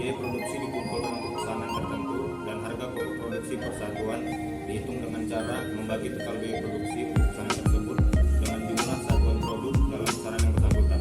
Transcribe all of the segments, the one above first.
biaya produksi dikumpulkan untuk pesanan tertentu, dan harga pokok produksi persatuan dihitung dengan cara membagi total biaya produksi untuk pesanan tersebut dengan jumlah satuan produk dalam pesanan yang bersangkutan.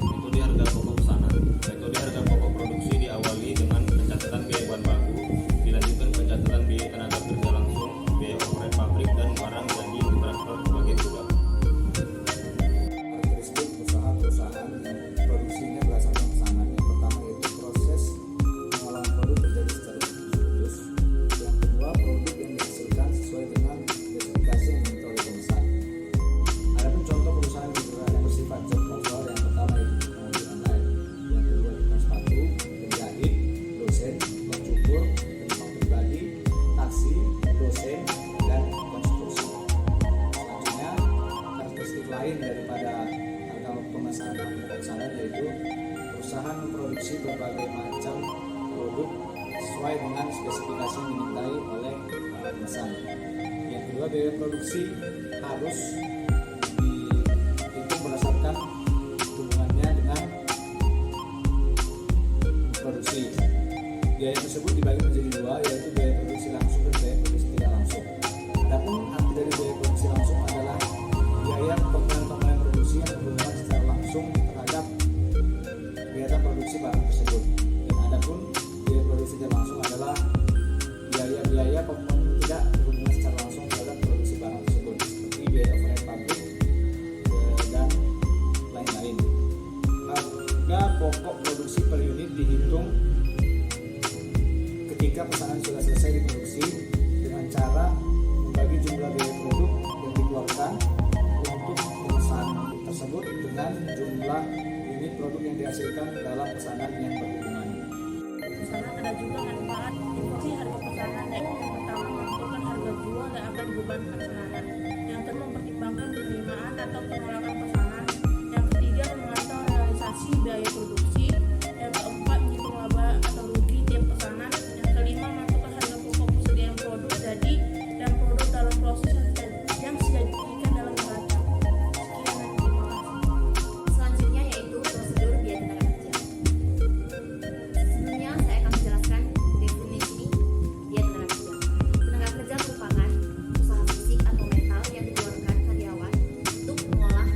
Metode harga pokok pesanan. Metode harga pokok produksi diawali dengan pencatatan biaya bahan baku, dilanjutkan pencatatan biaya tenaga kerja langsung, biaya overhead pabrik, dan barang jadi ditransfer ke bagian gudang. Karakteristik perusahaan yang produksinya berdasarkan pesanan. Yang pertama yaitu proses pengolahan produk terjadi secara khusus. Yang kedua, produk yang dihasilkan sesuai dengan spesifikasi yang diminta oleh pemesan. Adapun contoh perusahaan yang bersifat job offer, yang pertama yaitu pengemudi online, yang kedua tukang sepatu, penjahit, dosen, tukang cukur, penumpang pribadi, taksi, dosen, dan konstruksi. Selanjutnya, karakteristik lain daripada harga pemesanan yaitu perusahaan memproduksi berbagai macam produk sesuai dengan spesifikasi yang dimintai oleh pemesan. Yang kedua, biaya produksi harus dihitung berdasarkan hubungannya dengan produksi. Biaya tersebut dibagi menjadi dua, yaitu biaya produksi langsung dan biaya produksi tidak langsung. Adapun arti dari biaya produksi langsung adalah biaya komponen-komponen produksi yang berhubungan secara langsung terhadap kegiatan produksi barang tersebut. Dan adapun biaya produksi tidak langsung adalah biaya-biaya komponen tidak berhubungan secara langsung terhadap produksi barang tersebut, seperti biaya overhead pabrik dan lain-lain. Harga pokok produksi per unit dihitung ketika pesanan sudah selesai diproduksi dengan cara membagi jumlah biaya produk yang dikeluarkan untuk pemesan tersebut dengan jumlah unit produk yang dihasilkan dalam pesanan yang berhubungan. Pesanan ada juga manfaat. Inflasi harga pesanan yang pertama menentukan harga jual yang akan dibebankan pesanan. Yang kedua, mempertimbangkan penerimaan atau penolakan pesanan. Yang ketiga, memantau realisasi biaya produksi. Yang keempat, menghitung laba atau rugi tiap pesanan. Yang kelima, menentukan harga pokok persediaan produk jadi dan produk dalam proses yang sudah diberikan dalam neraca. Sekian dan terima kasih. Selanjutnya yaitu prosedur biaya tenaga kerja. Sebelumnya saya akan menjelaskan definisi biaya tenaga kerja. Tenaga kerja merupakan usaha fisik atau mental yang dikeluarkan karyawan untuk mengolah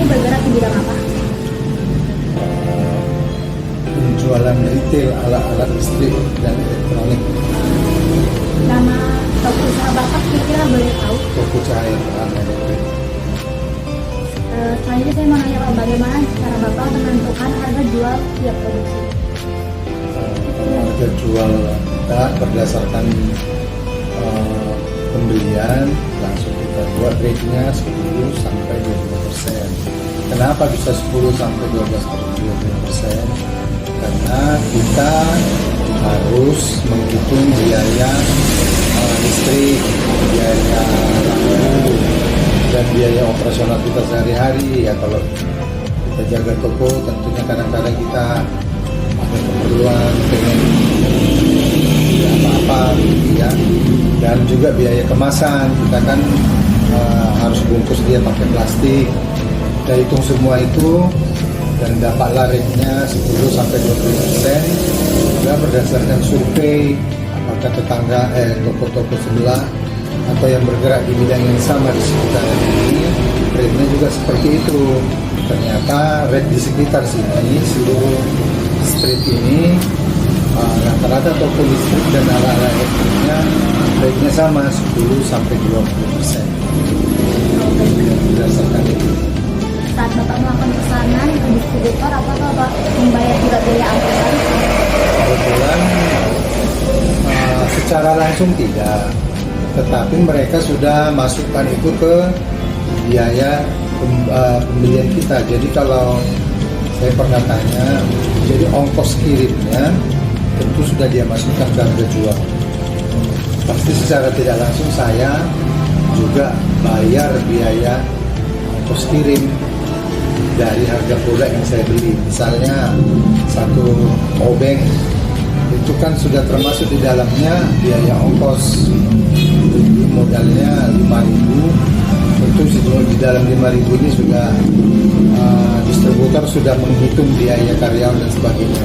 bergerak di bidang apa? Penjualan retail alat-alat listrik dan elektronik. Nama toko usaha Bapak kira-kira boleh tahu? Toko Cahaya Terang Elektrik. Selanjutnya saya mau nanya Pak, bagaimana cara Bapak menentukan harga jual tiap produksi? Harga jual kita berdasarkan pembelian, langsung kita buat rate-nya 10 sampai 20%. Kenapa bisa 10 sampai 20%? Karena kita harus menghitung biaya listrik, biaya lampu, dan biaya operasional kita sehari-hari. Ya kalau kita jaga toko, tentunya kadang-kadang kita ada keperluan pengen apa-apa gitu ya. Dan juga biaya kemasan, kita kan harus bungkus dia pakai plastik. Kita hitung semua itu dan dapatlah rate-nya 10 sampai 20%. Juga berdasarkan survei apakah tetangga toko-toko sebelah atau yang bergerak di bidang yang sama di sekitar ini, rate-nya juga seperti itu. Ternyata rate di sekitar sini, seluruh street ini, rata-rata toko listrik dan alat-alat elektriknya rate-nya sama 10 sampai 20%. Berdasarkan itu. Saat Bapak melakukan pesanan ke distributor, apakah Bapak membayar juga biaya angkutan? Kebetulan secara langsung tidak, tetapi mereka sudah masukkan itu ke biaya pembelian kita. Jadi kalau saya pernah tanya, jadi ongkos kirimnya tentu sudah dia masukkan ke harga jual. Pasti secara tidak langsung saya juga bayar biaya ongkos kirim dari harga produk yang saya beli. Misalnya satu obeng itu kan sudah termasuk di dalamnya biaya ongkos. Jadi modalnya 5.000, tentu di dalam 5.000 ini sudah distributor sudah menghitung biaya karyawan dan sebagainya.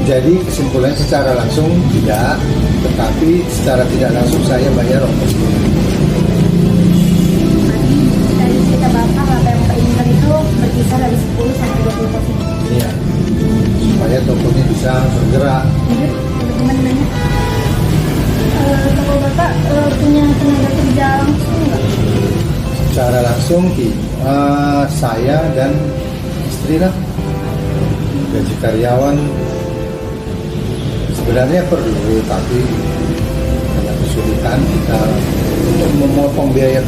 Jadi kesimpulannya secara langsung tidak, tetapi secara tidak langsung saya bayar ongkos kirim. Dari cerita Bapak, apa yang Bapak inginkan itu berkisar dari 10 sampai 20%. Iya, supaya tokonya bisa bergerak. Teman-teman nanya, toko Bapak punya tenaga kerja langsung nggak? Secara langsung saya dan istri lah. Gaji karyawan sebenarnya perlu, tapi karena kesulitan kita untuk memotong biaya,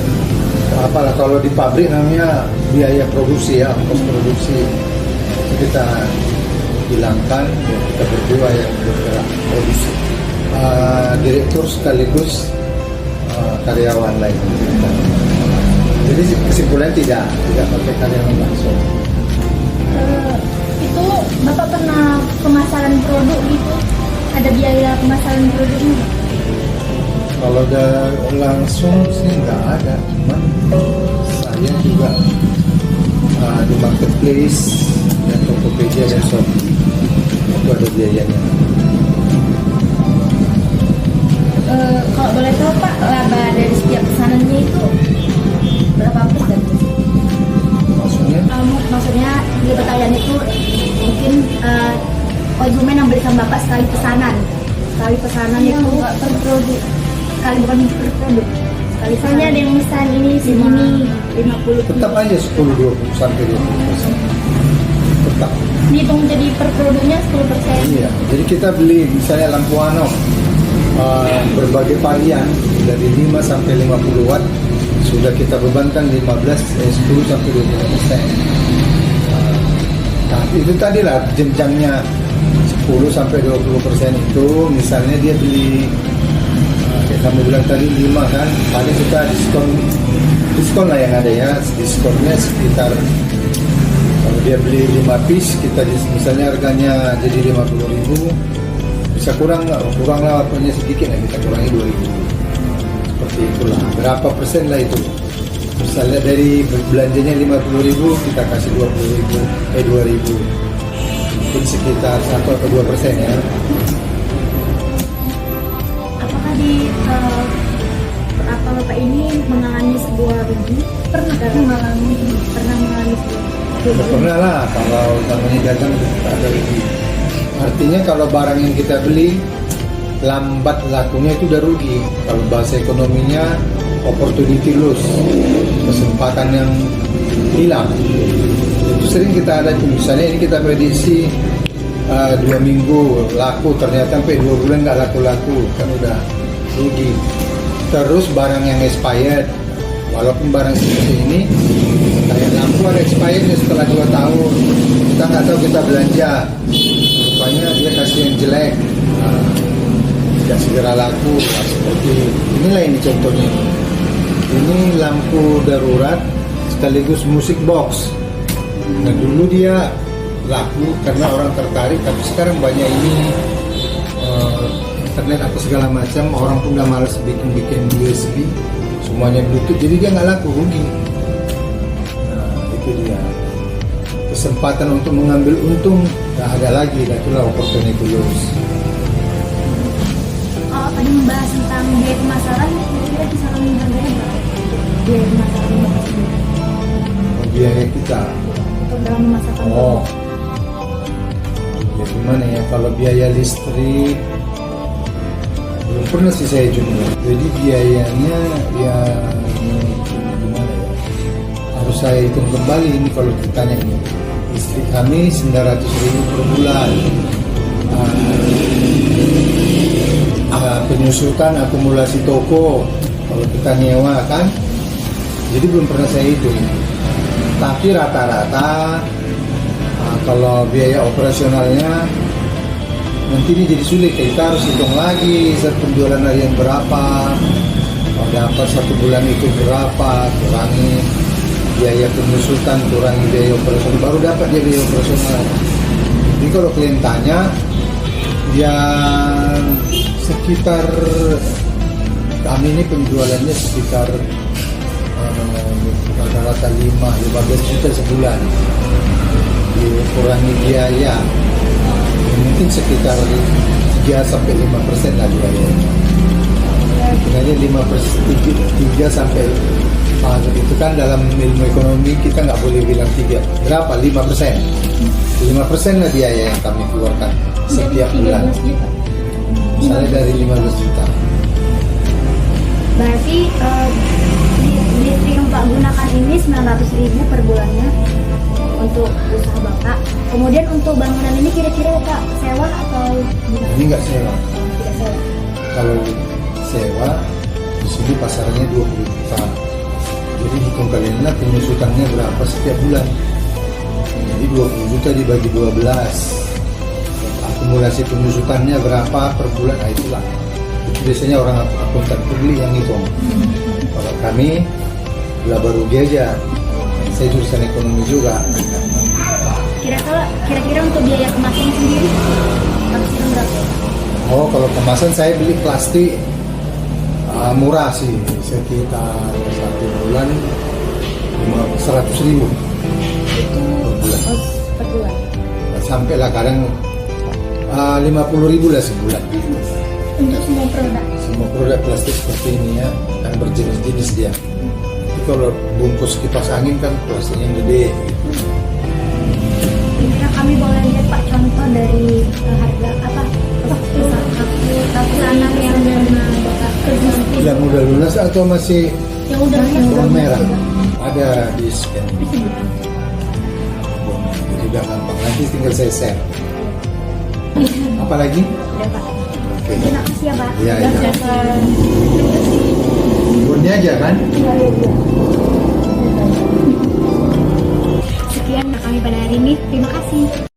apalah kalau di pabrik namanya biaya produksi ya, ongkos produksi itu kita hilangkan, ya kita berdua yang bergerak produksi, direktur sekaligus karyawan lain. Jadi kesimpulannya tidak pakai karyawan langsung. Itu Bapak pernah pemasaran produk gitu? Ada biaya pemasaran produknya nggak? Kalau langsung sih nggak ada, cuman saya juga di marketplace dan Tokopedia dan Shopee itu ada biayanya. Kalau boleh tahu Pak, laba dari setiap pesanannya itu berapa persen? Maksudnya di pertanyaan itu mungkin konsumen yang beli sama Bapak sekali pesanan itu nggak per produk, sekali bukan per produk. Misalnya ada yang pesan ini segini 50. Tetap aja 10-20 sampai 20%. Tetap. Dihitung jadi per produknya 10%. Iya. Jadi kita beli misalnya lampu analog berbagai varian dari 5 sampai 50 watt sudah kita bebankan 10 sampai 20%. Nah, itu tadi lah jenjangnya 10 sampai 20% itu, misalnya dia beli kayak kamu bilang tadi 5 kan, paling kita diskon lah yang ada ya, diskonnya sekitar kalau dia beli 5 piece kita misalnya harganya jadi 50.000, bisa kurang lah pokoknya sedikit lah, kita kurangi 2.000 seperti itulah, berapa persen lah itu. Misalnya dari belanjanya 50.000 kita kasih 2.000 mungkin sekitar 1 atau 2% ya. Apakah Bapak ini mengalami sebuah rugi? Pernah mengalami sebuah Nggak pernah lah kalau namanya dagang tak ada rugi. Artinya kalau barang yang kita beli lambat lakunya itu udah rugi. Kalau bahasa ekonominya opportunity loss, kesempatan yang hilang. Itu sering kita ada, misalnya ini kita prediksi 2 minggu laku, ternyata sampai 2 bulan nggak laku-laku, kan udah rugi. Terus barang yang expired, walaupun barang seperti ini kayak lampu ada expired setelah 2 tahun, kita nggak tahu, kita belanja rupanya dia kasih yang jelek, tidak segera laku. Nah, seperti inilah ini contohnya. Ini lampu darurat sekaligus musik box. Nah dulu dia laku karena orang tertarik, tapi sekarang banyak ini internet apa segala macam, orang pun udah malas bikin USB, semuanya Bluetooth, jadi dia nggak laku, rugi. Nah itu dia, kesempatan untuk mengambil untung nggak ada lagi, dan itulah opportunity loss. Oh, tadi membahas tentang biaya pemasaran, kira-kira kisaran harganya berapa? Biaya pemasaran Bapak sendiri Biaya kita. untuk dalam memasarkan Oh, ya gimana ya, kalau biaya listrik belum pernah sih saya jumlah. Jadi biayanya ya gimana ya, harus saya hitung kembali ini kalau ditanya ini. Listrik kami 900.000 per bulan. Penyusutan akumulasi toko kalau kita nyewa kan, jadi belum pernah saya hitung. Tapi rata-rata kalau biaya operasionalnya nanti ini jadi sulit, kita harus hitung lagi penjualan harian berapa, kalau dapat 1 bulan itu berapa, kurangi biaya penyusutan, kurangi biaya operasional, baru dapat dia biaya operasional. Jadi kalau klien tanya, ya sekitar kami ini penjualannya sekitar rata-rata 15 juta sebulan. Dikurangi biaya mungkin sekitar 3-5% lah biayanya. Sebenarnya 3 sampai itu kan dalam ilmu ekonomi kita nggak boleh bilang 3. Berapa? 5%. 5% lah biaya yang kami keluarkan setiap bulan. Misalnya dari 15 juta. Berarti listrik yang Pak gunakan ini 900.000 per bulannya untuk usaha Bapak. Kemudian untuk bangunan ini kira-kira Pak sewa atau gimana? Ini nggak sewa. Tidak sewa. Kalau sewa di sini pasarnya 20 juta. Jadi hitung kalianlah penyusutannya berapa setiap bulan. Jadi 20 juta dibagi 12. Akumulasi penyusutannya berapa per bulan? Nah itulah. Itu biasanya orang akuntan publik yang hitung. Kalau kami laba rugi aja. Saya jurusan ekonomi juga. Kira-kira untuk biaya kemasan sendiri harusnya berapa? Oh, kalau kemasan saya beli plastik murah sih, sekitar 1 bulan 100.000 Itu per bulan. Sampai lah kadang 50.000 lah sebulan. Untuk semua produk. Semua produk plastik seperti ini ya, kan berjenis-jenis dia. Tapi kalau bungkus kipas angin kan plastiknya gede. Kira kami boleh lihat Pak contoh dari harga apa pesanan yang Bapak kerja. Yang udah lunas atau masih Yang udah bawang merah? Ada di scan. Jadi udah gampang, nanti tinggal saya share. Apalagi? Udah Pak. Oke. Terima kasih ya Pak. Iya, Dan iya. saya- Bunyi aja kan? Sekian kami pada hari ini. Terima kasih.